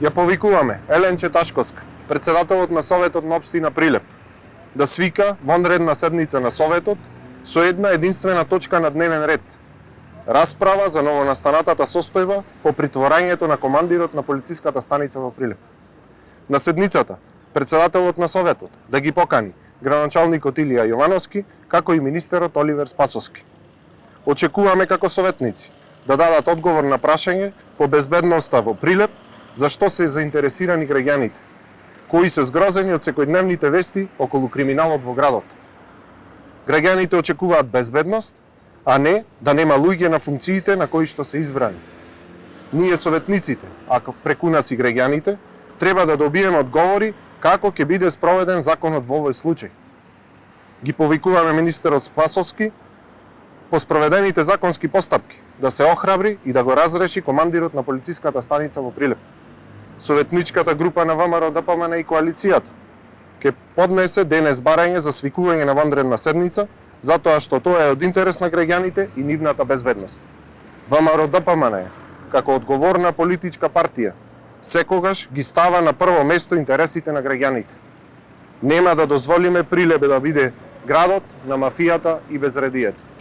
Ја повикуваме Еленче Ташковска, председателот на Советот на општина Прилеп, да свика вонредна седница на Советот со една единствена точка на дневен ред. Расправа за новонастанатата состојба по притворањето на командирот на полициската станица во Прилеп. На седницата, председателот на Советот да ги покани градоначалникот Илија Јовановски, како и министерот Оливер Спасовски. Очекуваме како советници да дадат одговор на прашање по безбедноста во Прилеп, зашто се заинтересирани граѓаните, кои се згрозени од секојдневните вести околу криминалот во градот. Граѓаните очекуваат безбедност, а не да нема луѓе на функциите на кои што се избрани. Ние советниците, ако преку нас и граѓаните, треба да добиеме одговори како ќе биде спроведен законот во овој случај. Ги повикуваме министерот Спасовски по спроведените законски постапки да се охрабри и да го разреши командирот на полициската станица во Прилеп. Советничката група на ВМРО ДПМН и коалицијата ќе поднесе денес барање за свикување на вонредна седница, затоа што тоа е од интерес на граѓаните и нивната безбедност. ВМРО ДПМН, како одговорна политичка партија, секогаш ги става на прво место интересите на граѓаните. Нема да дозволиме Прилеп да биде градот на мафијата и безредието.